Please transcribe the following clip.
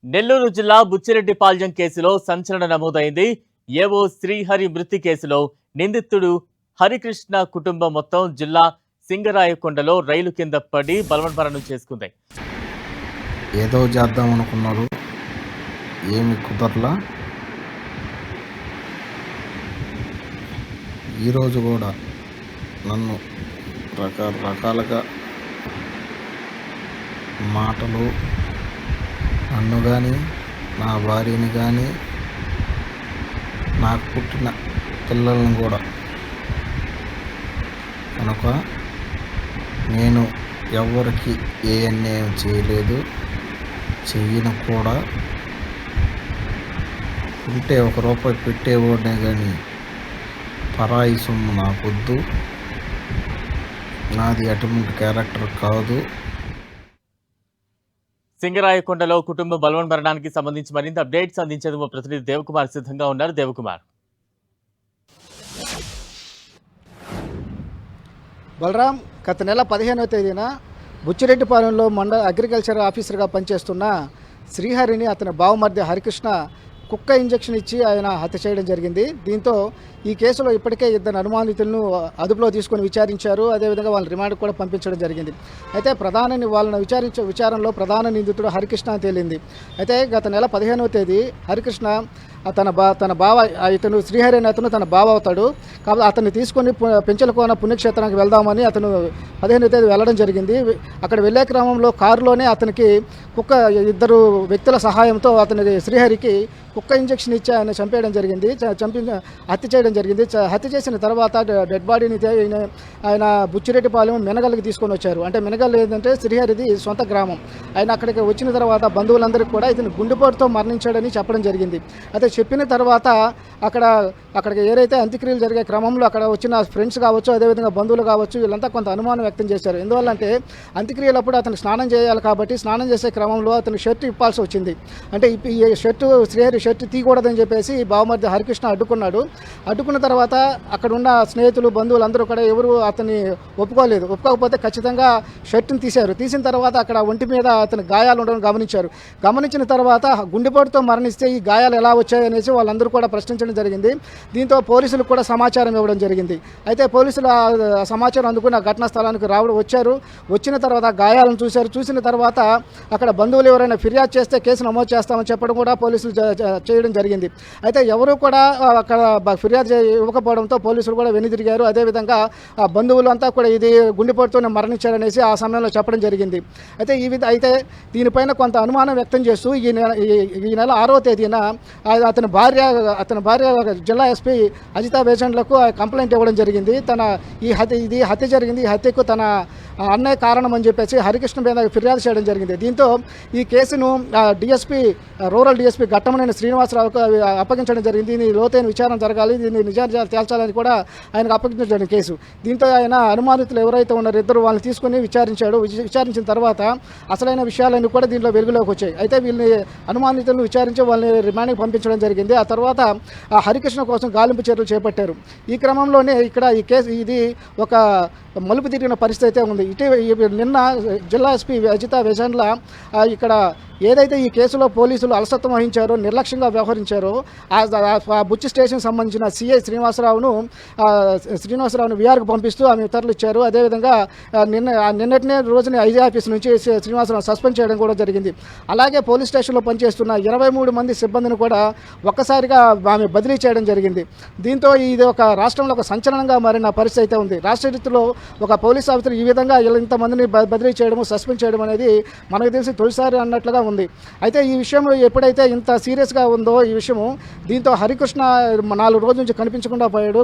నెల్లూరు జిల్లా బుచ్చిరెడ్డిపాళ్యం కేసులో సంచలన నమోదైంది. ఏవో శ్రీహరి మృతి కేసులో నిందితుడు హరికృష్ణ కుటుంబం మొత్తం జిల్లా సింగరాయకొండలో రైలు కింద పడి బలవన్మరణం చేసుకుంది. ఏదో చేద్దాం అనుకున్నారు, ఏమి కుదరలా. ఈరోజు కూడా నన్ను రకరకాలుగా మాటలు, నన్ను కానీ నా భార్యని కానీ నాకు పుట్టిన పిల్లలను కూడా. కనుక నేను ఎవరికి ఏ అన్యాయం చేయలేదు, చెయ్యను కూడా. ఉంటే ₹1 పెట్టేవాడినే కానీ పరాయి సొమ్ము నాకొద్దు. నాది అటువంటి క్యారెక్టర్ కాదు. సింగరాయకొండలో కుటుంబ బలవన్మరణానికి సంబంధించి మరింత అప్డేట్స్ అందించేందుకు మా ప్రతినిధి దేవకుమార్ సిద్ధంగా ఉన్నారు. దేవకుమార్, బలరాం, గత నెల 15వ తేదీన బుచ్చిరెడ్డిపాలెంలో అగ్రికల్చర్ ఆఫీసర్గా పనిచేస్తున్న శ్రీహరిని అతని బావమర్ది హరికృష్ణ కుక్క ఇంజెక్షన్ ఇచ్చి ఆయన హత్య చేయడం జరిగింది. దీంతో ఈ కేసులో ఇప్పటికే 2 అనుమానితులను అదుపులో తీసుకొని విచారించారు. అదేవిధంగా వాళ్ళని రిమాండ్ కూడా పంపించడం జరిగింది. అయితే వాళ్ళని విచారణలో ప్రధాన నిందితుడు హరికృష్ణ అని తేలింది. అయితే గత నెల 15వ తేదీ హరికృష్ణ తన బావ, ఇతను శ్రీహరి అనే అతను తన బావ అవుతాడు. కాబట్టి అతన్ని తీసుకొని పెంచలకోన పుణ్యక్షేత్రానికి వెళ్దామని అతను 15వ తేదీ వెళ్ళడం జరిగింది. అక్కడ వెళ్ళే క్రమంలో కారులోనే అతనికి ఇద్దరు వ్యక్తుల సహాయంతో అతనికి శ్రీహరికి కుక్క ఇంజెక్షన్ ఇచ్చి ఆయన చంపేయడం జరిగింది. హత్య చేయడం జరిగింది. హత్య చేసిన తర్వాత డెడ్ బాడీని ఆయన బుచ్చిరెడ్డిపాలెం మెనగల్కి తీసుకొని వచ్చారు. అంటే మెనగల్ ఏంటంటే శ్రీహరిది సొంత గ్రామం. ఆయన అక్కడికి వచ్చిన తర్వాత బంధువులందరికీ కూడా ఇతను గుండెపోటుతో మరణించాడని చెప్పడం జరిగింది. అయితే చెప్పిన తర్వాత అక్కడికి ఏదైతే అంత్యక్రియలు జరిగే క్రమంలో అక్కడ వచ్చిన ఫ్రెండ్స్ కావచ్చు, అదేవిధంగా బంధువులు కావచ్చు, వీళ్ళంతా కొంత అనుమానం వ్యక్తం చేశారు. ఎందువల్లంటే అంత్యక్రియలప్పుడు అతను స్నానం చేయాలి కాబట్టి స్నానం చేసే క్రమంలో అతను షర్ట్ ఇప్పాల్సి వచ్చింది. అంటే ఈ శ్రీహరి షర్ట్ తీయకూడదని చెప్పేసి బావమర్ది హరికృష్ణ అడ్డుకున్నాడు. అడ్డుకున్న తర్వాత అక్కడ ఉన్న స్నేహితులు, బంధువులు అందరూ కూడా ఎవరు అతన్ని ఒప్పుకోలేదు. ఒప్పుకోకపోతే ఖచ్చితంగా షర్ట్ని తీశారు. తీసిన తర్వాత అక్కడ ఒంటి మీద అతని గాయాలు ఉండడం గమనించారు. గమనించిన తర్వాత గుండెపోటుతో మరణిస్తే ఈ గాయాలు ఎలా వచ్చాయనేసి వాళ్ళందరూ కూడా ప్రశ్నించడం జరిగింది. దీంతో పోలీసులకు కూడా సమాచారం ఇవ్వడం జరిగింది. అయితే పోలీసులు ఆ సమాచారం అందుకుని ఆ ఘటనా స్థలానికి వచ్చారు. వచ్చిన తర్వాత గాయాలను చూశారు. చూసిన తర్వాత అక్కడ బంధువులు ఎవరైనా ఫిర్యాదు చేస్తే కేసు నమోదు చేస్తామని చెప్పడం కూడా పోలీసులు చేయడం జరిగింది. అయితే ఎవరు కూడా అక్కడ ఫిర్యాదు ఇవ్వకపోవడంతో పోలీసులు కూడా వెనుదిరిగారు. అదేవిధంగా ఆ బంధువులు అంతా కూడా ఇది గుండెపోటుతోనే మరణించారనేసి ఆ సమయంలో చెప్పడం జరిగింది. అయితే దీనిపైన కొంత అనుమానం వ్యక్తం చేస్తూ ఈ నెల 6వ తేదీన అతని భార్య జిల్లా ఎస్పీ అజితా వేజండ్లకు కంప్లైంట్ ఇవ్వడం జరిగింది. హత్య జరిగింది, ఈ హత్యకు తన అన్నయ్య కారణం అని చెప్పేసి హరికృష్ణ మీద ఫిర్యాదు చేయడం జరిగింది. దీంతో ఈ కేసును రూరల్ డిఎస్పీ ఘట్టమనేని శ్రీనివాసరావుకు అప్పగించడం జరిగింది. దీని లోతైన విచారణ జరగాలి, దీన్ని నిజాలు తేల్చాలని కూడా ఆయనకు అప్పగించడం కేసు. దీంతో ఆయన అనుమానితులు ఎవరైతే ఉన్నారో ఇద్దరు వాళ్ళని తీసుకుని విచారించిన తర్వాత అసలైన విషయాలన్నీ కూడా దీంట్లో వెలుగులోకి వచ్చాయి. అయితే వీళ్ళని అనుమానితులను విచారించి వాళ్ళని రిమాండ్కి పంపించడం జరిగింది. ఆ తర్వాత హరికృష్ణ కోసం గాలింపు చర్యలు చేపట్టారు. ఈ క్రమంలోనే ఇక్కడ ఈ కేసు ఇది ఒక మలుపు తిరిగిన పరిస్థితి అయితే ఉంది. నిన్న జిల్లా ఎస్పీ అజితా వేజండ్ల ఇక్కడ ఏదైతే ఈ కేసులో పోలీసులు అలసత్వం వహించారో, నిర్లక్ష్యంగా వ్యవహరించారో ఆ బుచ్చి స్టేషన్ సంబంధించిన సిఐ శ్రీనివాసరావును విఆర్కు పంపిస్తూ ఆమె ఉత్తర్వులు ఇచ్చారు. అదేవిధంగా నిన్నటినే రోజున ఐజీ ఆఫీస్ నుంచి శ్రీనివాసరావు సస్పెండ్ చేయడం కూడా జరిగింది. అలాగే పోలీస్ స్టేషన్లో పనిచేస్తున్న 23 మంది సిబ్బందిని కూడా ఒక్కసారిగా ఆమె బదిలీ చేయడం జరిగింది. దీంతో ఇది ఒక రాష్ట్రంలో ఒక సంచలనంగా మారిన పరిస్థితి అయితే ఉంది. రాష్ట్ర చరిత్రలో ఒక పోలీస్ ఆఫీసర్ ఈ విధంగా ఇంతమందిని బదిలీ చేయడము, సస్పెండ్ చేయడం అనేది మనకు తెలిసి తొలిసారి అన్నట్లుగా ఉంది. అయితే ఈ విషయంలో ఎప్పుడైతే ఇంత సీరియస్గా ఉందో ఈ విషయము, దీంతో హరికృష్ణ 4 రోజుల నుంచి కనిపించకుండా పోయాడు.